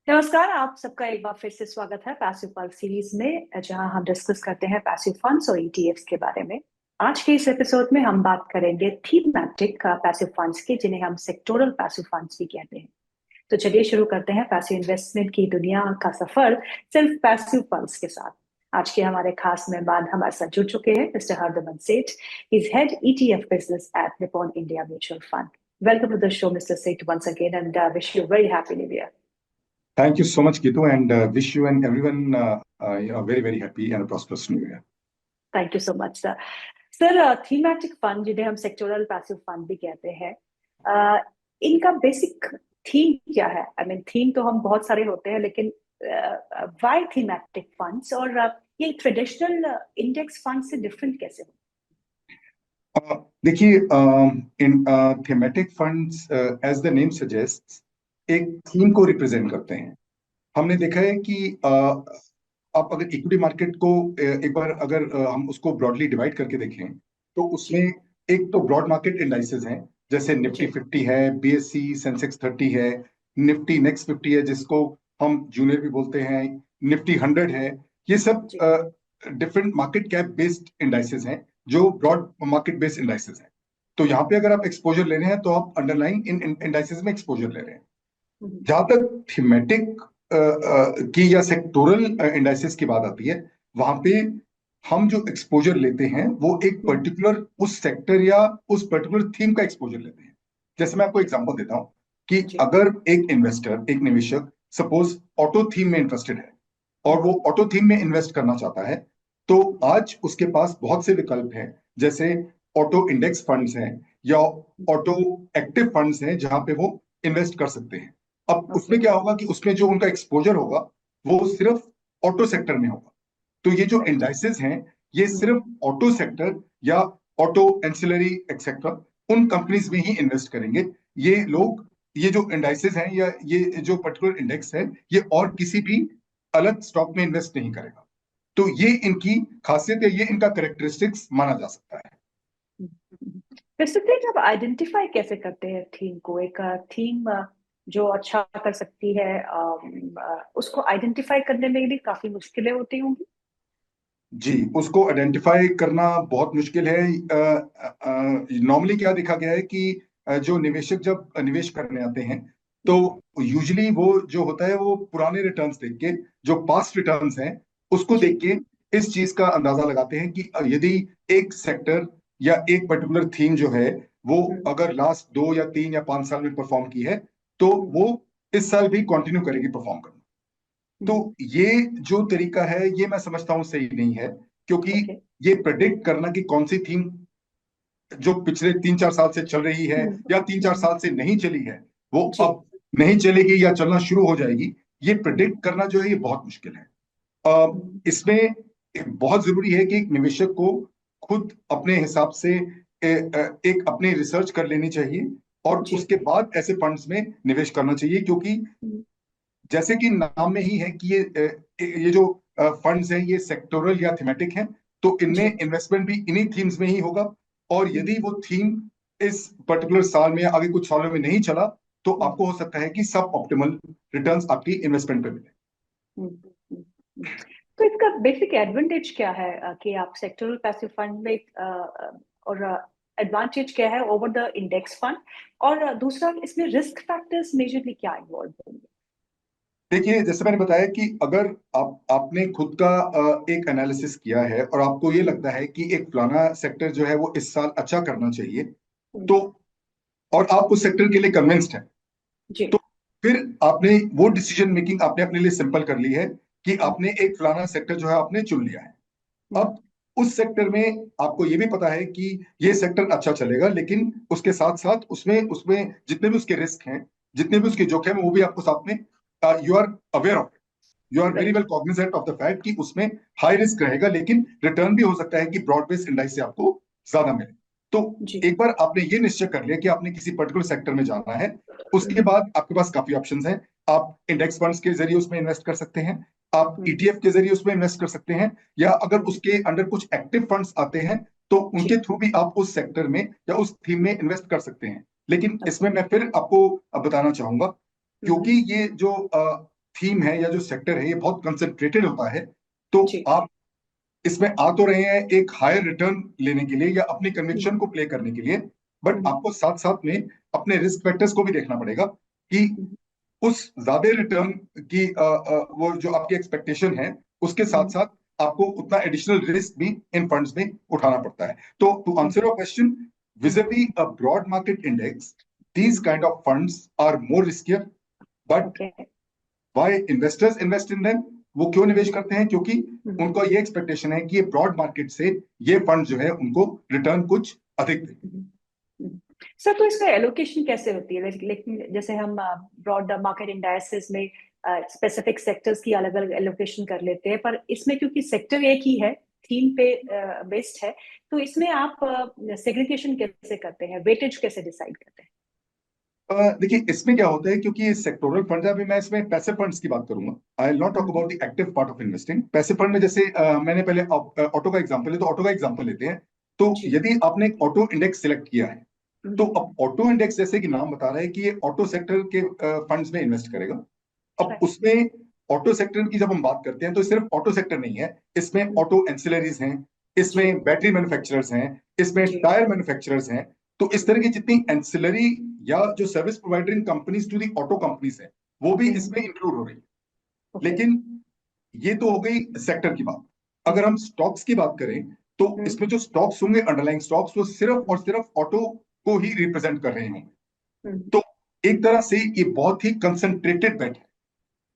नमस्कार। आप सबका एक बार फिर से स्वागत है पैसिव पल्स सीरीज में, जहां हम डिस्कस करते हैं पैसिव फंड्स और ईटीएफ्स के बारे में। आज के इस एपिसोड में हम बात करेंगे थीमैटिक पैसिव फंड्स की, जिन्हें हम सेक्टोरल पैसिव फंड्स भी कहते हैं। तो चलिए शुरू करते हैं पैसिव इन्वेस्टमेंट की दुनिया का सफर सिर्फ पैसिव फंड्स के साथ। आज के हमारे खास मेहमान हमारे साथ जुड़ चुके हैं mister Hardaman Seth. Is head ETF business at Nippon India mutual fund. Welcome to the show mister Seth once again and wish you very happy new year. Thank you so much, Gitu, and wish you and everyone, very, very happy and a prosperous new year. Thank you so much sir. Sir, thematic fund जिन्हें हम sectoral passive fund भी कहते हैं, इनका basic theme क्या है? I mean theme तो हम बहुत सारे होते हैं, लेकिन व्हाई थीमेटिक फंड्स, और ये ट्रेडिशनल इंडेक्स फंड से डिफरेंट कैसे हो? देखिए, इन thematic funds, as the name suggest, एक थीम को रिप्रेजेंट करते हैं। हमने देखा है कि आप अगर इक्विटी मार्केट को एक बार अगर हम उसको ब्रॉडली डिवाइड करके देखें, तो उसमें जी एक तो ब्रॉड मार्केट इंडाइसेस हैं, जैसे निफ्टी जी 50 है, बीएससी सेंसेक्स 30 है, निफ्टी नेक्स्ट 50 है, जिसको हम जूनियर भी बोलते हैं, निफ्टी 100 है। ये सब जी different market cap based indices हैं, जो जी। ब्रॉड मार्केट बेस्ड इंडाइसेस हैं। तो यहाँ पे अगर आप एक्सपोजर ले रहे हैं, तो आप अंडरलाइन इन इंडाइसेस में एक्सपोजर ले रहे हैं। हम्म, जहां तक थीमेटिक की या सेक्टोरल इंडाइसेस की बात आती है, वहां पे हम जो एक्सपोजर लेते हैं वो एक हम्म, पर्टिकुलर उस सेक्टर या उस पर्टिकुलर थीम का एक्सपोजर लेते हैं। जैसे मैं आपको एग्जांपल देता हूं कि जी अगर एक इन्वेस्टर, एक निवेशक, सपोज ऑटो थीम में इंटरेस्टेड है और वो ऑटो थीम में इन्वेस्ट करना चाहता है, तो आज उसके पास बहुत से विकल्प हैं। जैसे ऑटो इंडेक्स फंड्स हैं या ऑटो एक्टिव फंड्स हैं, जहां पे वो इन्वेस्ट कर सकते हैं। अब ओके। उसमें क्या होगा कि उसमें जो उनका एक्सपोजर होगा वो सिर्फ ऑटो सेक्टर में होगा। तो ये जो राइट। इंडाइसेस हैं, ये सिर्फ ऑटो सेक्टर या ऑटो एंसिलरी एक्सेट्रा उन कंपनीज में ही इन्वेस्ट करेंगे। ये लोग, ये जो इंडाइसेस हैं या ये जो पर्टिकुलर इंडेक्स है, ये और किसी भी अलग स्टॉक में इन्वेस्ट नहीं करेगा। तो ये इनकी खासियत है, ये इनका करेक्टरिस्टिक्स माना जा सकता है। वैसे तो आप आइडेंटिफाई कैसे करते हैं थीम को? एक थीम जो अच्छा कर सकती है, उसको आइडेंटिफाई करने में भी काफी मुश्किलें होती होंगी। जी, उसको आइडेंटिफाई करना बहुत मुश्किल है। नॉर्मली क्या देखा गया है कि जो निवेशक जब निवेश करने आते हैं, तो यूजुअली वो जो होता है वो पुराने रिटर्न्स देख के, जो पास्ट रिटर्न्स हैं, उसको जी देख के इस चीज का अंदाजा लगाते हैं कि यदि एक सेक्टर या एक पर्टिकुलर थीम जो है, वो हम्म, अगर लास्ट 2 या 5 या 5 साल में परफॉर्म की है, तो हम्म, वो इस साल भी कंटिन्यू करेगी परफॉर्म करना। तो हम्म, ये जो तरीका है, ये मैं समझता हूं सही नहीं है, क्योंकि ओके। ये प्रेडिक्ट करना कि कौन सी थीम जो पिछले 3 4 साल से चल रही है हम्म, या तीन चार हम्म, साल से नहीं चली है, वो जी अब नहीं चलेगी या चलना शुरू हो जाएगी, ये हम्म, प्रेडिक्ट करना जो है ये बहुत मुश्किल है। हम्म, इसमें बहुत जरूरी है कि एक निवेशक को खुद अपने हिसाब से एक अपनी रिसर्च कर लेनी चाहिए और जी उसके बाद ऐसे फंड्स में निवेश करना चाहिए। क्योंकि हम्म, जैसे कि नाम में ही है कि ये जो फंड्स हैं, ये सेक्टोरल या थीमेटिक हैं, तो इनमें जी इन्वेस्टमेंट भी इन्हीं थीम्स में ही होगा। और हम्म, यदि वो थीम इस पर्टिकुलर साल में या आगे कुछ सालों में नहीं चला, तो हम्म, आपको हो सकता है कि सब ऑप्टिमल रिटर्न्स आपकी इन्वेस्टमेंट पे मिले। हम्म, हम्म। तो इसका बेसिक एडवांटेज क्या है, कि आप सेक्टरल पैसिव फंड में, और एडवांटेज क्या है ओवर द इंडेक्स फंड? और दूसरा, इसमें रिस्क फैक्टर्स मेजरली क्या इन्वॉल्व होंगे? देखिए, जैसे मैंने बताया कि अगर आपने खुद का एक एनालिसिस किया है और आपको ये हम्म, लगता है कि एक फलाना सेक्टर जो है वो इस साल अच्छा करना चाहिए, हम्म, तो और आप उस सेक्टर के लिए कन्विंस्ड हैं, जी तो फिर आपने वो डिसीजन मेकिंग आपने अपने लिए सिंपल कर ली है कि हम्म, आपने एक फलाना सेक्टर जो है आपने चुन लिया है। हम्म, अब उस सेक्टर में आपको ये भी पता है कि ये सेक्टर अच्छा चलेगा, लेकिन उसके साथ साथ उसमें उसमें जितने भी उसके रिस्क हैं, जितने भी उसके जोखिम हैं, वो भी आपको साथ में you are aware of, you are very right. Well cognizant of the fact कि उसमें हाई रिस्क रहेगा, लेकिन रिटर्न भी हो सकता है कि ब्रॉड बेस्ड इंडाइस से आपको ज्यादा मिले। तो जी एक बार आपने ये निश्चय कर लिया कि आपने किसी पर्टिकुलर सेक्टर में जाना है, उसके हम्म, बाद आपके पास काफी ऑप्शंस हैं। आप इंडेक्स फंड्स के जरिए उसमें इन्वेस्ट कर सकते हैं, आप हम्म, ईटीएफ के जरिए उसमें इन्वेस्ट कर सकते हैं, या अगर हम्म, उसके अंडर कुछ एक्टिव फंड्स आते हैं, तो उनके जी थ्रू भी आप उस सेक्टर में या उस थीम में इन्वेस्ट कर सकते हैं। लेकिन ओके। इसमें मैं फिर आपको बताना चाहूंगा, हम्म, क्योंकि ये जो थीम है या जो सेक्टर है ये बहुत कंसंट्रेटेड होता है, तो जी। आप इसमें आ तो रहे हैं एक हायर रिटर्न लेने के लिए या अपनी हम्म, कन्विक्शन को प्ले करने के लिए, बट हम्म, आपको साथ साथ में अपने रिस्क फैक्टर्स को भी देखना पड़ेगा कि हम्म, उस ज्यादा रिटर्न की वो जो आपकी एक्सपेक्टेशन है उसके साथ हम्म, साथ आपको उतना एडिशनल रिस्क भी इन फंड्स में उठाना पड़ता है। तो to hmm, answer your question, hmm, vis-a-vis a broad market index, these hmm, kind of funds are more riskier, but okay. why investors invest in them? वो क्यों निवेश करते हैं? क्योंकि हम्म, उनको ये एक्सपेक्टेशन है कि ये ब्रॉड मार्केट से ये फंड जो है उनको रिटर्न कुछ अधिक दे। हम्म, हम्म। सर, तो इसका एलोकेशन कैसे होती है? लेकिन जैसे हम ब्रॉड मार्केट इंडाइसेस में स्पेसिफिक सेक्टर्स की अलग अलग एलोकेशन कर लेते हैं, पर इसमें क्योंकि सेक्टर एक ही है, थीम पे बेस्ड है, तो इसमें आप सेग्रीगेशन कैसे करते हैं, वेटेज कैसे डिसाइड करते हैं? देखिए इसमें क्या होता है, क्योंकि ये सेक्टोरल फंड है, अभी मैं इसमें पैसिव फंड्स की बात करूंगा। I will not talk hmm, about the active part of investing. Passive fund में जैसे मैंने पहले ऑटो का एग्जांपल है, तो ऑटो का एग्जांपल लेते हैं। तो जी। यदि आपने एक ऑटो इंडेक्स सिलेक्ट किया है, तो हम्म, अब ऑटो इंडेक्स जैसे कि नाम बता रहा है कि ये ऑटो सेक्टर के फंड्स में इन्वेस्ट करेगा। अब राइट। उसमें ऑटो सेक्टर की जब हम बात करते हैं तो सिर्फ ऑटो सेक्टर नहीं है, इसमें हम्म, ऑटो एंसिलरीज हैं, जी। इसमें बैटरी मैन्युफैक्चरर्स हैं, इसमें जी। टायर मैन्युफैक्चरर्स हैं। तो इस तरह की जितनी एंसिलरी या जो service providing companies to the auto companies है, वो भी हम्म, इसमें इंक्लूड हो रही है। ओके। लेकिन ये तो हो गई सेक्टर की बात। अगर हम स्टॉक्स की बात करें, तो हम्म, इसमें जो स्टॉक्स होंगे, अंडरलाइंग स्टॉक्स, वो सिर्फ और हम्म, सिर्फ ऑटो को ही रिप्रेजेंट कर रहे होंगे। हम्म, तो एक तरह से ये बहुत ही कंसंट्रेटेड बेट है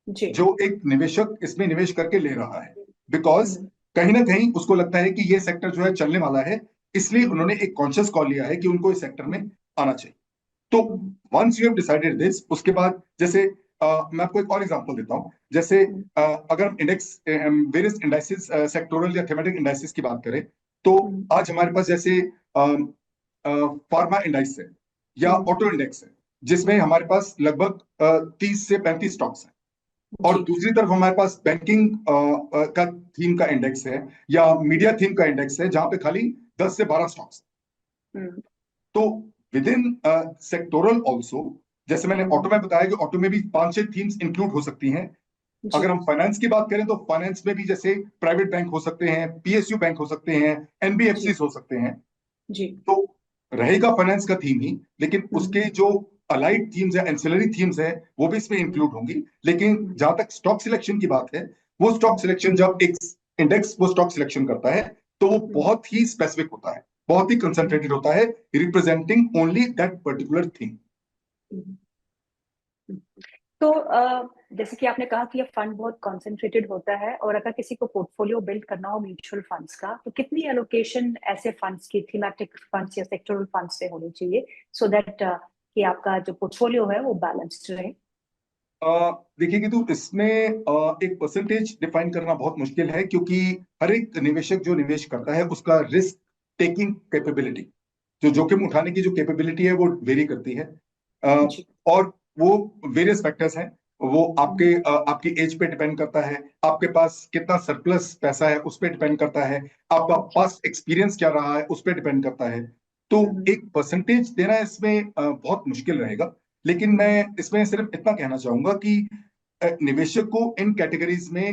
जी। जो एक निवेशक इसमें निवेश करके ले रहा है, बिकॉज हम्म, कहीं ना कहीं उसको लगता है कि ये सेक्टर जो है चलने वाला है, इसलिए हम्म, उन्होंने एक कॉन्शियस कॉल लिया है कि उनको इस सेक्टर में आना चाहिए। तो hmm, once you have decided this, उसके बाद जैसे मैं आपको एक और एग्जांपल देता हूं। जैसे हम्म, अगर हम इंडेक्स वेरियस इंडाइसिस सेक्टोरल या थेमेटिक इंडाइसिस की बात करें, तो हम्म, आज हमारे पास जैसे फार्मा इंडाइस है या हम्म, ऑटो इंडेक्स है, जिसमें हमारे पास लगभग 30 से 35 स्टॉक्स हैं। और जी। दूसरी तरफ हमारे पास बैंकिंग का थीम का इंडेक्स है या मीडिया थीम का इंडेक्स है, जहां पे खाली 10 से 12 स्टॉक्स। हम्म, तो विद इन सेक्टोरल ऑल्सो, जैसे मैंने ऑटो में बताया कि ऑटो में भी 5-6 थीम्स इंक्लूड हो सकती हैं। जी। अगर हम फाइनेंस की बात करें, तो फाइनेंस में भी जैसे प्राइवेट बैंक हो सकते हैं, पीएसयू बैंक हो सकते हैं, एनबीएफसी जी। हो सकते हैं। जी। तो रहेगा फाइनेंस का थीम ही, लेकिन हम्म, उसके जो अलाइड थीम्स है, एंसिलरी थीम्स है, वो भी इसमें हम्म, इंक्लूड होंगी। लेकिन हम्म, जहां तक स्टॉक सिलेक्शन की बात है, वो स्टॉक हम्म, सिलेक्शन जब एक इंडेक्स वो स्टॉक सिलेक्शन करता है, तो वो हम्म, बहुत ही स्पेसिफिक होता है, बहुत ही हम्म, कंसंट्रेटेड होता है, representing only that particular theme. Hmm, hmm. तो जैसे कि आपने कहा कि ये फंड बहुत कंसंट्रेटेड होता है, और अगर किसी को पोर्टफोलियो बिल्ड करना हो म्यूचुअल फंड्स का, तो कितनी एलोकेशन ऐसे फंड्स की, थीमेटिक फंड्स या सेक्टोरल फंड्स से होनी चाहिए, सो दैट कि आपका जो पोर्टफोलियो है वो बैलेंस्ड रहे? देखिए कि तो इसमें एक परसेंटेज डिफाइन करना बहुत मुश्किल है, क्योंकि हर एक निवेशक जो निवेश करता है उसका रिस्क टेकिंग कैपेबिलिटी, जो जोखिम उठाने की जो कैपेबिलिटी है, वो वेरी करती है। अ, जी। और वो वेरियस फैक्टर्स हैं। वो हम्म, आपकी एज पे डिपेंड करता है, आपके पास कितना सरप्लस पैसा है उस पे डिपेंड करता है, आपका जी। पास्ट एक्सपीरियंस क्या रहा है उस पे डिपेंड करता है। तो हम्म, एक परसेंटेज देना इसमें बहुत मुश्किल रहेगा। लेकिन मैं हम्म, इसमें सिर्फ इतना कहना चाहूंगा कि निवेशक को इन कैटेगरीज में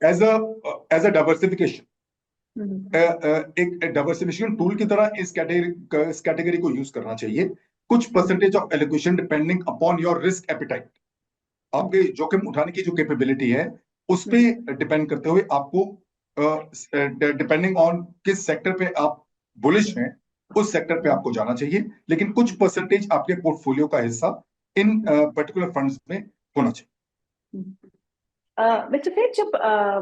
एज अ डाइवर्सिफिकेशन, हम्म, एक डाइवर्सिफिकेशन टूल की तरह इस कैटेगरी को यूज करना चाहिए। कुछ hmm, percentage of allocation depending upon your risk appetite, आपके हम्म, जोखिम उठाने की जो कैपेबिलिटी है उस पे हम्म, डिपेंड करते हुए आपको, डिपेंडिंग ऑन किस सेक्टर पे आप बुलिश हैं, उस सेक्टर पे हम्म, आपको जाना चाहिए। लेकिन कुछ परसेंटेज आपके पोर्टफोलियो का हिस्सा इन हम्म, पर्टिकुलर फंड्स में होना चाहिए। हम्म। मिस्टर फिर, जब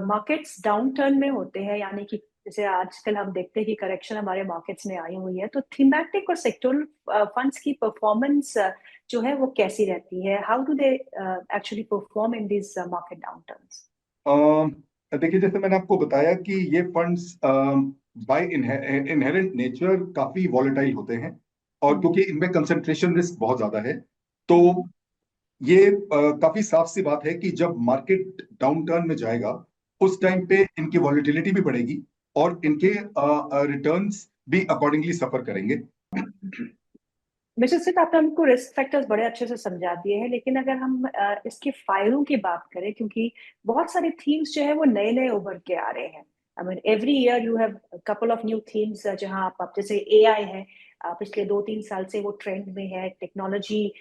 मार्केट्स डाउन टर्न में होते हैं, यानी कि जैसे आजकल हम देखते हैं कि करेक्शन हमारे मार्केट्स में आई हुई है, तो थीमेटिक और सेक्टोरल फंड्स की परफॉर्मेंस जो है वो कैसी रहती है? How do they actually perform in this market down turns? देखिए जैसे मैंने आपको बताया कि ये फंड्स बाय इनहेरेंट नेचर काफी वॉलेटाइल होते हैं, और क्योंकि इनमें कंसंट्रेशन रिस्क बहुत ज्यादा है, तो ये काफी साफ सी बात है कि जब मार्केट डाउन टर्न में जाएगा, उस टाइम पे इनकी वॉलेटिलिटी भी बढ़ेगी और इनके रिटर्न्स भी अकॉर्डिंगली सफर करेंगे। मिस्टर सिट, आपने हमको रिस्क फैक्टर्स बड़े अच्छे से समझा दिए हैं, लेकिन अगर हम इसके फायदों की बात करें, क्योंकि बहुत सारे थीम्स जो है वो नए नए उभर के आ रहे हैं। I mean every year you have couple of new themes, जहां आप जैसे एआई है, पिछले 2-3 साल से वो ट्रेंड में है। टेक्नोलॉजी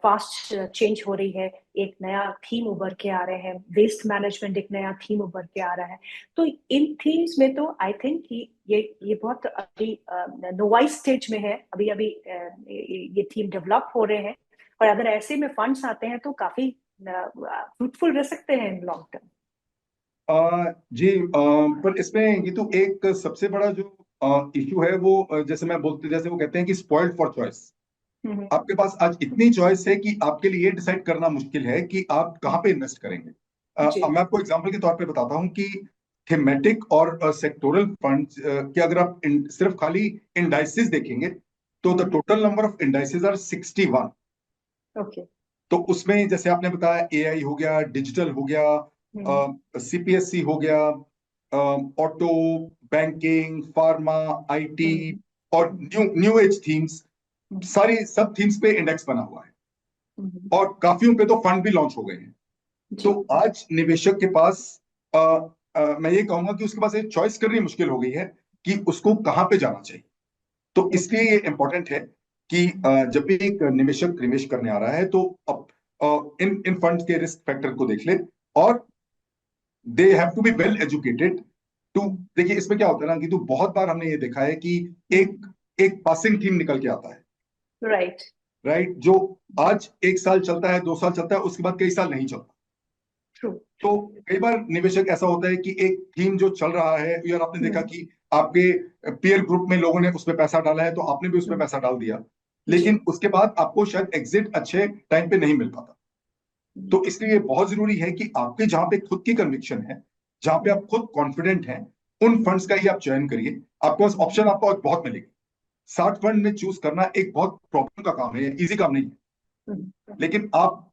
फास्ट चेंज हो रही है, एक नया थीम उभर के आ रहे हैं। वेस्ट मैनेजमेंट एक नया थीम उभर के आ रहा है। तो इन थीम्स में तो आई थिंक कि ये बहुत अभी नोवाइज स्टेज में है। अभी अभी ये थीम डेवलप हो रहे हैं, और अगर ऐसे में फंड्स आते हैं तो काफी फ्रूटफुल रह सकते हैं इन लॉन्ग टर्म। जी, पर इसमें ये तो एक सबसे बड़ा जो इशू है वो जैसे मैं बोलते जैसे वो कहते हैं कि स्पॉइल्ड फॉर चॉइस। आपके पास आज इतनी चॉइस है कि आपके लिए ये डिसाइड करना मुश्किल है कि आप कहाँ पे इन्वेस्ट करेंगे। जी। अब मैं आपको एग्जांपल के तौर पे बताता हूँ कि थीमेटिक और सेक्टोरल फंड्स कि अगर आप सिर्फ खाली इंडाइसेस देखेंगे तो the total number of indices are 61। Okay. तो उसमें जैसे आपने बताया एआई हो गया, डिजिटल हो गया, सीपीएससी हो गया, ऑटो, बैंकिंग, फार्मा, आईटी और न्यू न्यू एज थीम्स, सारी सब थीम्स पे इंडेक्स बना हुआ है और काफियों पे तो फंड भी लॉन्च हो गए हैं। तो आज निवेशक के पास मैं ये कहूंगा कि उसके पास एक चॉइस करनी मुश्किल हो गई है कि उसको कहाँ पे जाना चाहिए। तो इसलिए ये इंपॉर्टेंट है कि जब भी एक निवेशक निवेश करने आ रहा है तो अब इन इन फंड्स के रिस्क फैक्टर को देख ले, और they have to be well educated too. देखिए इसमें क्या होता है ना कि तो बहुत बार हमने ये देखा है कि एक एक पासिंग थीम निकल के आता है, राइट। राइट, जो आज 1 साल चलता है, 2 साल चलता है, उसके बाद कई साल नहीं चलता। ट्रू। तो कई बार निवेशक ऐसा होता है कि एक थीम जो चल रहा है, यार आपने देखा कि आपके पीयर ग्रुप में लोगों ने उस पर पैसा डाला है तो आपने भी उस पर पैसा डाल दिया, लेकिन उसके बाद आपको शायद एग्जिट अच्छे टाइम पे नहीं मिल पाता। तो इसलिए बहुत जरूरी है कि आपके जहां पे खुद की कन्विक्शन है, जहां पे आप खुद कॉन्फिडेंट हैं, उन फंड्स का ही आप चयन करिए। आपके पास ऑप्शन आपको बहुत मिलेगी। 60 फंड में चूज करना एक बहुत प्रॉब्लम का काम है, इजी काम नहीं है। लेकिन आप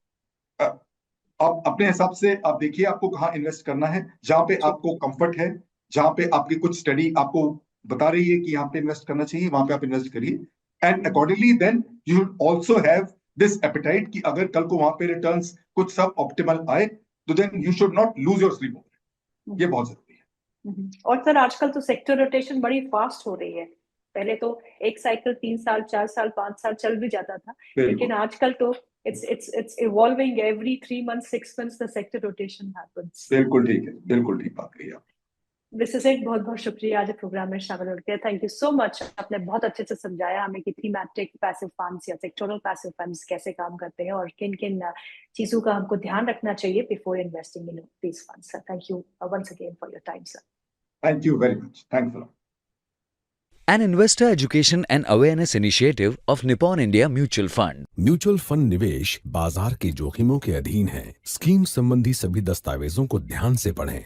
अपने हिसाब से आप देखिए आपको कहाँ इन्वेस्ट करना है, जहां पे आपको कंफर्ट है, जहां पे आपकी कुछ स्टडी आपको बता रही है कि यहाँ पे इन्वेस्ट करना चाहिए, वहां पे आप इन्वेस्ट करिए। And accordingly then you should also have this appetite कि अगर कल को वहां पे रिटर्न्स कुछ सब ऑप्टिमल आए तो then you should not lose your sleep over. ये बहुत जरूरी है। और सर आजकल तो सेक्टर रोटेशन बड़ी फास्ट हो रही है। पहले तो एक साइकिल 3 साल, 4 साल, 5 साल चल भी जाता था, लेकिन आजकल तो it's evolving every 3 months, 6 months the sector rotation happens. बिल्कुल ठीक है, बिल्कुल ठीक बात कही आप। मिस्टर सेठ, बहुत बहुत शुक्रिया आज प्रोग्राम में शामिल होकर। Thank you so much. आपने बहुत अच्छे से समझाया हमें कि थीमेटिक पैसिव फंड्स या सेक्टोरल पैसिव फंड्स कैसे काम करते हैं और किन किन चीजों का हमको ध्यान रखना चाहिए before investing in these funds. Sir, thank you once again for your time sir. Thank you very much. Thanks a lot. An investor education and awareness initiative of Nippon India Mutual Fund. Mutual fund निवेश बाजार के जोखिमों के अधीन है। Scheme संबंधी सभी दस्तावेजों को ध्यान से पढ़ें।